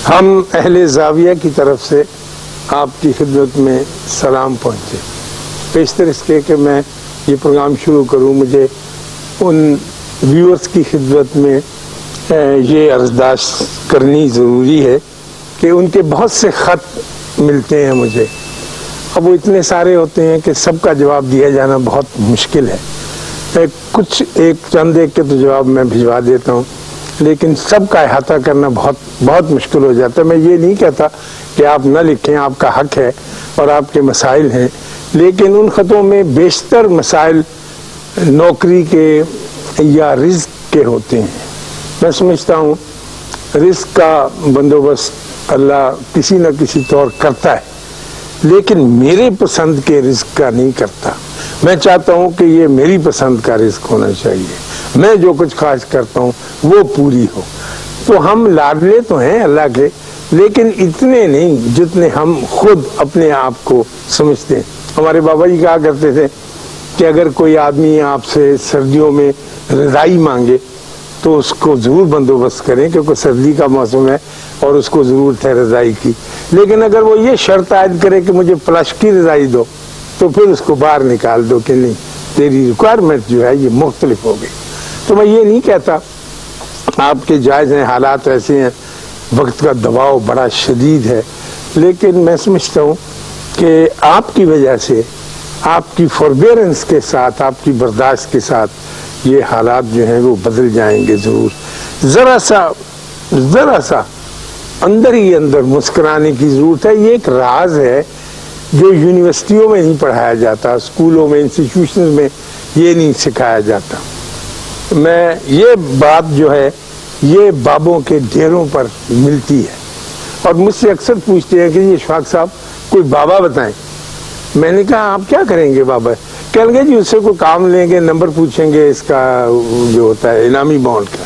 ہم اہل زاویہ کی طرف سے آپ کی خدمت میں سلام پہنچے. پیشتر اس کے کہ میں یہ پروگرام شروع کروں، مجھے ان ویورز کی خدمت میں یہ عرضداشت کرنی ضروری ہے کہ ان کے بہت سے خط ملتے ہیں مجھے. اب وہ اتنے سارے ہوتے ہیں کہ سب کا جواب دیا جانا بہت مشکل ہے. کچھ چند ایک کے تو جواب میں بھجوا دیتا ہوں، لیکن سب کا احاطہ کرنا بہت مشکل ہو جاتا ہے. میں یہ نہیں کہتا کہ آپ نہ لکھیں، آپ کا حق ہے اور آپ کے مسائل ہیں، لیکن ان خطوں میں بیشتر مسائل نوکری کے یا رزق کے ہوتے ہیں. میں سمجھتا ہوں رزق کا بندوبست اللہ کسی نہ کسی طور کرتا ہے، لیکن میرے پسند کے رزق کا نہیں کرتا. میں چاہتا ہوں کہ یہ میری پسند کا رزق ہونا چاہیے، میں جو کچھ خواہش کرتا ہوں وہ پوری ہو. تو ہم لاڈلے تو ہیں اللہ کے، لیکن اتنے نہیں جتنے ہم خود اپنے آپ کو سمجھتے ہیں. ہمارے بابا جی کہا کرتے تھے کہ اگر کوئی آدمی آپ سے سردیوں میں رضائی مانگے تو اس کو ضرور بندوبست کریں، کیونکہ سردی کا موسم ہے اور اس کو ضرورت ہے رضائی کی. لیکن اگر وہ یہ شرط عائد کرے کہ مجھے پلش کی رضائی دو، تو پھر اس کو باہر نکال دو کہ نہیں، تیری ریکوائرمنٹ جو ہے یہ مختلف ہو گئی. تو میں یہ نہیں کہتا، آپ کے جائز ہیں، حالات ایسے ہیں، وقت کا دباؤ بڑا شدید ہے، لیکن میں سمجھتا ہوں کہ آپ کی وجہ سے، آپ کی فوربیئرنس کے ساتھ، آپ کی برداشت کے ساتھ یہ حالات جو ہیں وہ بدل جائیں گے ضرور. ذرا سا اندر ہی اندر مسکرانے کی ضرورت ہے. یہ ایک راز ہے جو یونیورسٹیوں میں نہیں پڑھایا جاتا، اسکولوں میں، انسٹیٹیوشنز میں یہ نہیں سکھایا جاتا. میں یہ بات جو ہے یہ بابوں کے ڈھیروں پر ملتی ہے، اور مجھ سے اکثر پوچھتے ہیں کہ یہ اشفاق صاحب کوئی بابا بتائیں. میں نے کہا آپ کیا کریں گے بابا؟ کہہ گے جی اس سے کوئی کام لیں گے، نمبر پوچھیں گے اس کا جو ہوتا ہے انعامی بانڈ کا.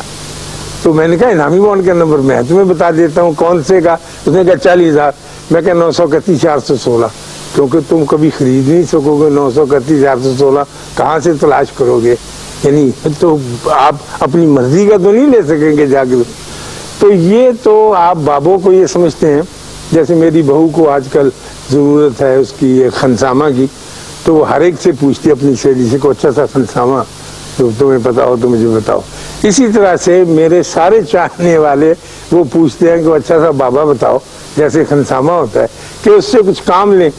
تو میں نے کہا انعامی بانڈ کا نمبر میں تمہیں بتا دیتا ہوں. کون سے کا؟ اس نے کہا 40,000. میں کہا 931,416، کیونکہ تم کبھی خرید نہیں سکو گے. 931,416 کہاں سے تلاش کرو گے؟ یعنی تو آپ اپنی مرضی کا تو نہیں لے سکیں گے جا کے. تو یہ تو آپ بابوں کو یہ سمجھتے ہیں. جیسے میری بہو کو آج کل ضرورت ہے اس کی ایک خنسامہ کی، تو وہ ہر ایک سے پوچھتی ہے اپنی سہیلی سے، کوئی اچھا سا خنسامہ تو تمہیں پتا ہو تو مجھے بتاؤ. اسی طرح سے میرے سارے چاہنے والے وہ پوچھتے ہیں کہ اچھا سا بابا بتاؤ، جیسے خنسامہ ہوتا ہے، کہ اس سے کچھ کام لیں.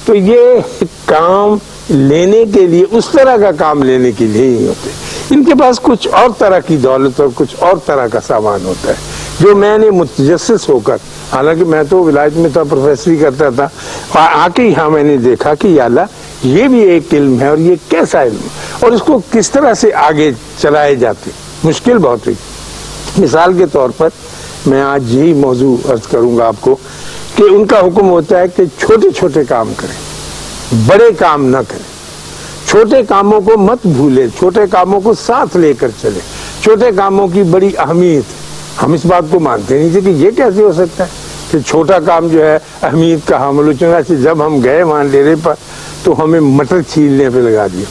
تو یہ کام لینے کے لیے، اس طرح کا کام لینے کے لیے نہیں ہوتے. ان کے پاس کچھ اور طرح کی دولت اور کچھ اور طرح کا سامان ہوتا ہے جو میں نے متجسس ہو کر، حالانکہ میں تو ولایت میں تھا، پروفیسری کرتا تھا، آ کے یہاں میں نے دیکھا کہ یا اللہ یہ بھی ایک علم ہے، اور یہ کیسا علم ہے، اور اس کو کس طرح سے آگے چلائے جاتے. مشکل بہت ہوئی. مثال کے طور پر میں آج یہی موضوع عرض کروں گا آپ کو کہ ان کا حکم ہوتا ہے کہ چھوٹے چھوٹے کام کریں، بڑے کام نہ کریں. چھوٹے کاموں کو مت بھولیں، چھوٹے کاموں کو ساتھ لے کر چلیں. چھوٹے کاموں کی بڑی اہمیت ہے. ہم اس بات کو مانتے نہیں تھے کہ یہ کیسے ہو سکتا ہے کہ چھوٹا کام جو ہے اہمیت کا حامل ہو. چنانچہ جب ہم گئے وہاں ڈیرے پر تو ہمیں مٹر چھیلنے پہ لگا دیا.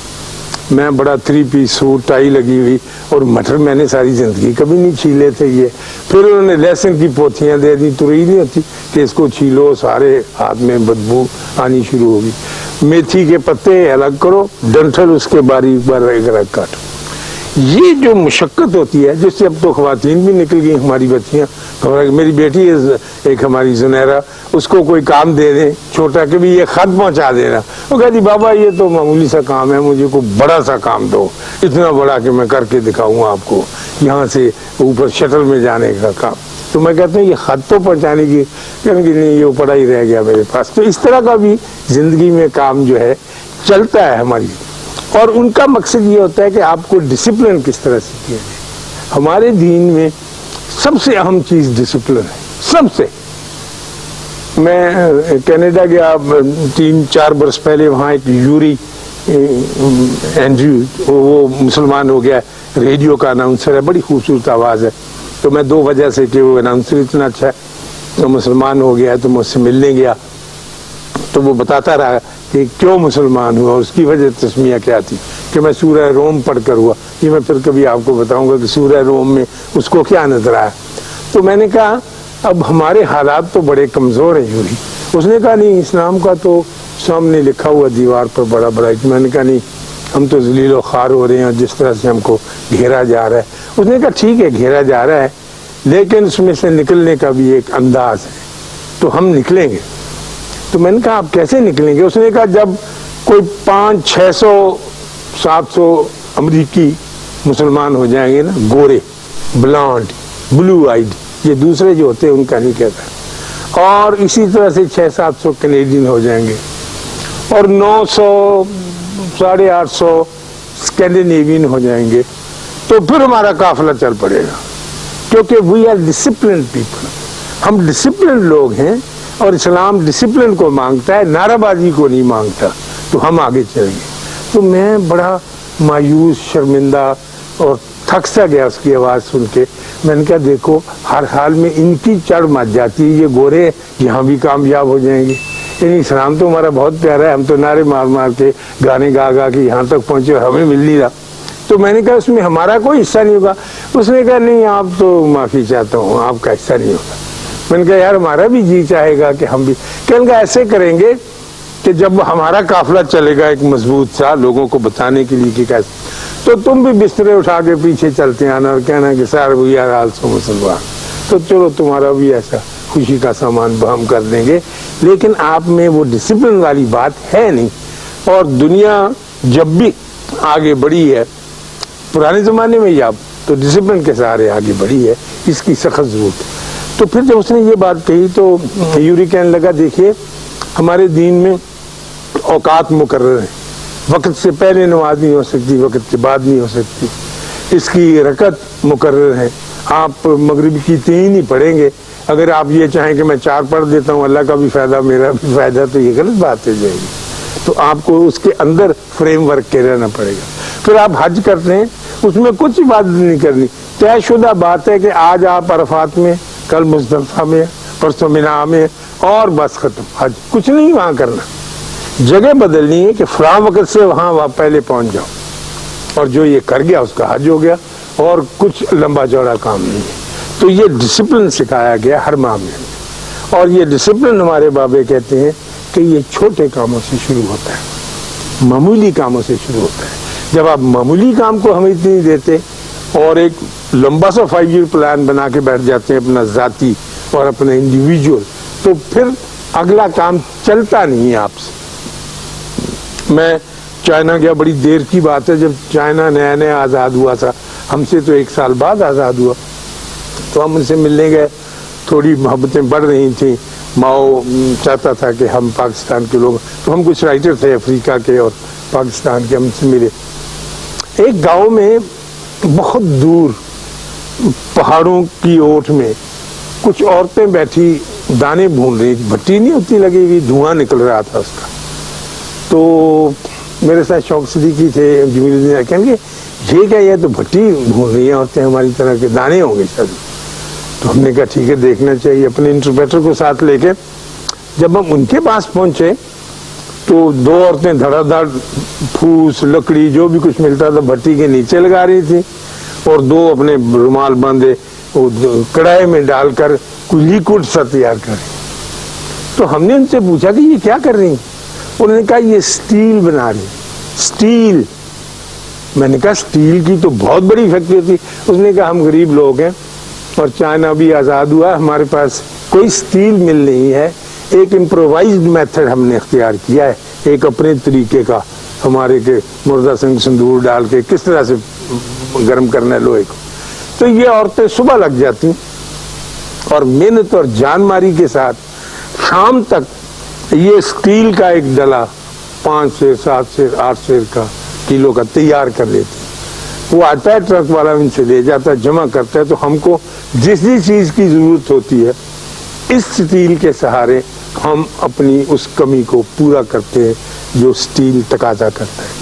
میں بڑا 3 پیس سوٹ، ٹائی لگی ہوئی، اور مٹر میں نے ساری زندگی کبھی نہیں چھیلے تھے. یہ پھر انہوں نے لہسن کی پوتھیاں دے دی. ترئی نہیں ہوتی کہ اس کو چھیلو، سارے ہاتھ میں بدبو آنی شروع ہوگی. میتھی کے پتے الگ کرو، ڈنٹل اس کے باریک باریک کاٹو. یہ جو مشقت ہوتی ہے، جس سے اب تو خواتین بھی نکل گئی، ہماری بچیاں. میری بیٹی ہے ایک ہماری زنیرہ، اس کو کوئی کام دے دیں چھوٹا کہ بھی یہ خط پہنچا دینا، وہ کہتی بابا یہ تو معمولی سا کام ہے، مجھے کوئی بڑا سا کام دو، اتنا بڑا کہ میں کر کے دکھاؤں آپ کو، یہاں سے اوپر شٹل میں جانے کا کام. تو میں کہتا ہوں یہ خط تو پہنچانے کی، کہنے کی نہیں، یہ پڑا ہی رہ گیا میرے پاس. تو اس طرح کا بھی زندگی میں کام جو ہے چلتا ہے ہماری. اور ان کا مقصد یہ ہوتا ہے کہ آپ کو ڈسپلن کس طرح سے کیا جائے. ہمارے دین میں سب سے اہم چیز ڈسپلن ہے. سب سے. میں کینیڈا گیا 3-4 برس پہلے، وہاں ایک یوری اینڈریو، وہ مسلمان ہو گیا، ریڈیو کا اناؤنسر ہے، بڑی خوبصورت آواز ہے. تو میں 2 وجہ سے کہ وہ اناؤنسر اتنا اچھا ہے تو مسلمان ہو گیا، تو میں اس سے ملنے گیا. تو وہ بتاتا رہا کہ کیوں مسلمان ہوا، اس کی وجہ تسمیہ کیا تھی. کہ میں سورہ روم پڑھ کر ہوا. یہ میں پھر کبھی آپ کو بتاؤں گا کہ سورہ روم میں اس کو کیا نظر آیا. تو میں نے کہا اب ہمارے حالات تو بڑے کمزور ہیں یوری. اس نے کہا نہیں اسلام کا تو سامنے لکھا ہوا دیوار پر بڑا بڑا. میں نے کہا نہیں ہم تو ذلیل و خوار ہو رہے ہیں جس طرح سے ہم کو گھیرا جا رہا ہے. اس نے کہا ٹھیک ہے گھیرا جا رہا ہے لیکن اس میں سے نکلنے کا بھی ایک انداز ہے تو ہم نکلیں گے. تو میں نے کہا آپ کیسے نکلیں گے. اس نے کہا جب کوئی 500-600-700 امریکی مسلمان ہو جائیں گے نا, گورے, بلانڈ, بلو آئیڈ, یہ دوسرے جو ہوتے ہیں ان کا نہیں کہتا, اور اسی طرح سے 600-700 کینیڈین ہو جائیں گے اور 900-850 اسکینڈینیوین ہو جائیں گے تو پھر ہمارا قافلہ چل پڑے گا, کیونکہ وی آر ڈسپلنڈ پیپل. ہم ڈسپلنڈ لوگ ہیں اور اسلام ڈسپلن کو مانگتا ہے, نعرہ بازی کو نہیں مانگتا, تو ہم آگے چلیں گے. تو میں بڑا مایوس, شرمندہ اور تھک سا گیا اس کی آواز سن کے. میں نے کہا دیکھو ہر حال میں ان کی چڑھ مچ جاتی ہے, یہ گورے یہاں بھی کامیاب ہو جائیں گے. یعنی اسلام تو ہمارا بہت پیارا ہے, ہم تو نعرے مار مار کے گانے گا گا کے یہاں تک پہنچے اور ہمیں مل نہیں رہا. تو میں نے کہا اس میں ہمارا کوئی حصہ نہیں ہوگا. اس نے کہا نہیں آپ تو معافی چاہتا ہوں, آپ کا حصہ نہیں ہوگا. میں نے کہا یار ہمارا بھی جی چاہے گا کہ ہم بھی. کہنے کا ایسے کریں گے کہ جب ہمارا قافلہ چلے گا ایک مضبوط سا لوگوں کو بتانے کے لیے کہ کیسے, تو تم بھی بسترے اٹھا کے پیچھے چلتے آنا اور کہنا کہ سر وی آر آلسو مسلمان, تو چلو تمہارا بھی ایسا خوشی کا سامان ہم کر دیں گے. لیکن آپ میں وہ ڈسپلن والی بات ہے نہیں. اور دنیا جب بھی آگے بڑھی ہے, پرانے زمانے میں یا تو ڈسپلن کے سہارے آگے بڑھی ہے, اس کی سخت ضرورت ہے. تو پھر جب اس نے یہ بات کہی تو یوری کہنے لگا دیکھیے ہمارے دین میں اوقات مقرر ہیں, وقت سے پہلے نماز نہیں ہو سکتی, وقت کے بعد نہیں ہو سکتی, اس کی رکعت مقرر ہے. آپ مغرب کی 3 ہی پڑھیں گے. اگر آپ یہ چاہیں کہ میں 4 پڑھ دیتا ہوں, اللہ کا بھی فائدہ میرا بھی فائدہ, تو یہ غلط بات ہو جائے گی. تو آپ کو اس کے اندر فریم ورک کے رہنا پڑے گا. پھر آپ حج کرتے ہیں, اس میں کچھ عبادت نہیں کرنی, طے شدہ بات ہے کہ آج آپ عرفات میں, کل مزدلفہ میں, پرسوں مینا میں, اور بس ختم. حج کچھ نہیں وہاں کرنا, جگہ بدلنی ہے کہ فلاں وقت سے وہاں پہلے پہنچ جاؤ, اور جو یہ کر گیا اس کا حج ہو گیا, اور کچھ لمبا چوڑا کام نہیں ہے. تو یہ ڈسپلن سکھایا گیا ہر معاملے میں. اور یہ ڈسپلن ہمارے بابے کہتے ہیں کہ یہ چھوٹے کاموں سے شروع ہوتا ہے, معمولی کاموں سے شروع ہوتا ہے. جب آپ معمولی کام کو ہمیں اتنی دیتے اور ایک لمبا سا 5 ایئر پلان بنا کے بیٹھ جاتے ہیں اپنا ذاتی اور اپنا انڈیویجول, تو پھر اگلا کام چلتا نہیں ہے آپ سے. میں چائنا گیا, بڑی دیر کی بات ہے, جب چائنا نیا نیا آزاد ہوا تھا, ہم سے تو 1 سال بعد آزاد ہوا, تو ہم ان سے ملنے گئے, تھوڑی محبتیں بڑھ رہی تھیں. ماؤ چاہتا تھا کہ ہم پاکستان کے لوگ, تو ہم کچھ رائٹر تھے افریقہ کے اور پاکستان کے, ہم سے ملے. ایک گاؤں میں بہت دور پہاڑوں کی اوٹ میں کچھ عورتیں بیٹھی دانے بھون رہی, بھٹی نہیں ہوتی لگی ہوئی, دھواں نکل رہا تھا اس کا. تو میرے ساتھ شوق صدیقی تھے, جمیل الدین, کہیں گے یہ کیا, یہ تو بھٹی بھون رہی ہیں عورتیں ہماری طرح کے, دانے ہوں گے شاید. تو ہم نے کہا ٹھیک ہے دیکھنا چاہیے. اپنے انٹرپریٹر کو ساتھ لے کے جب ہم ان کے پاس پہنچے تو 2 عورتیں دھڑا دھڑ پھوس لکڑی جو بھی کچھ ملتا تھا بھٹی کے نیچے لگا رہی تھی, اور 2 اپنے رومال باندھے کڑھائی میں ڈال کر کوئی لیکوڈ سا تیار کر رہی. تو ہم نے ان سے پوچھا کہ یہ کیا کر رہی ہیں. انہوں نے کہا یہ سٹیل بنا رہی. سٹیل. میں نے کہا سٹیل کی تو بہت بڑی فیکٹری ہوتی. اس نے کہا ہم غریب لوگ ہیں اور چائنا بھی آزاد ہوا, ہمارے پاس کوئی سٹیل مل نہیں ہے, ایک امپرووائزڈ میتھڈ ہم نے اختیار کیا ہے, ایک اپنے طریقے کا, ہمارے کے مردہ سنگ سندور ڈال کے کس طرح سے گرم کرنا ہے لوہے کو. تو یہ عورتیں صبح لگ جاتی اور محنت اور جان ماری کے ساتھ شام تک یہ سٹیل کا ایک ڈلا 5 سیر 7 سیر 8 سیر کا کلو کا تیار کر لیتے. وہ آتا ہے ٹرک والا ان سے لے جاتا ہے, جمع کرتا ہے. تو ہم کو جس چیز کی ضرورت ہوتی ہے اس سٹیل کے سہارے ہم اپنی اس کمی کو پورا کرتے ہیں جو سٹیل تقاضا کرتا ہے.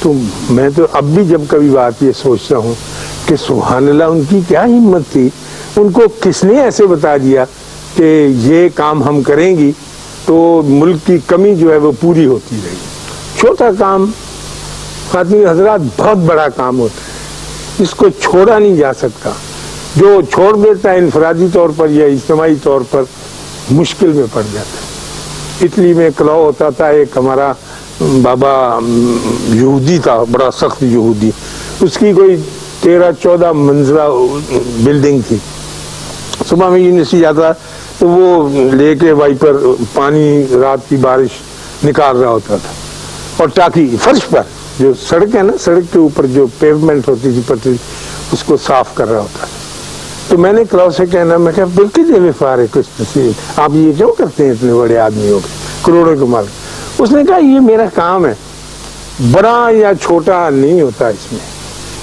تو میں تو اب بھی جب کبھی بات یہ سوچتا ہوں کہ سبحان اللہ ان کی کیا ہمت تھی, ان کو کس نے ایسے بتا دیا کہ یہ کام ہم کریں گی تو ملک کی کمی جو ہے وہ پوری ہوتی رہے گی. چھوٹا کام خواتین حضرات بہت بڑا کام ہوتا ہے، اس کو چھوڑا نہیں جا سکتا. جو چھوڑ دیتا ہے انفرادی طور پر یا اجتماعی طور پر مشکل میں پڑ جاتا ہے. اٹلی میں کلو ہوتا تھا، ایک ہمارا بابا یہودی تھا، بڑا سخت یہودی، اس کی کوئی 13-14 منزلہ بلڈنگ تھی. صبح میں یونیورسٹی جاتا تو وہ لے کے وائپر پانی رات کی بارش نکال رہا ہوتا تھا، اور ٹاکی فرش پر جو سڑک ہے نا، سڑک کے اوپر جو پیومنٹ ہوتی تھی پٹری، اس کو صاف کر رہا ہوتا تھا. تو میں نے کلاؤ سے کہنا، میں کہا بالکل یہ وفار ہے کچھ تصویر، آپ یہ کیوں کرتے ہیں اتنے بڑے آدمی ہو گئے، کروڑوں کے مالک. اس نے کہا یہ میرا کام ہے، بڑا یا چھوٹا نہیں ہوتا اس میں.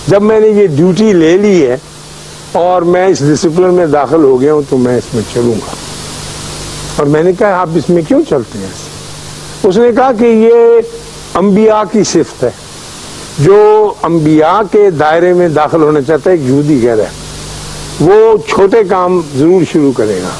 جب میں نے یہ ڈیوٹی لے لی ہے اور میں اس ڈسپلن میں داخل ہو گیا ہوں تو میں اس میں چلوں گا. اور میں نے کہا آپ اس میں کیوں چلتے ہیں؟ اس نے کہا کہ یہ انبیاء کی صفت ہے، جو انبیاء کے دائرے میں داخل ہونا چاہتا ہے، ایک یہودی کہہ رہا ہے، وہ چھوٹے کام ضرور شروع کرے گا.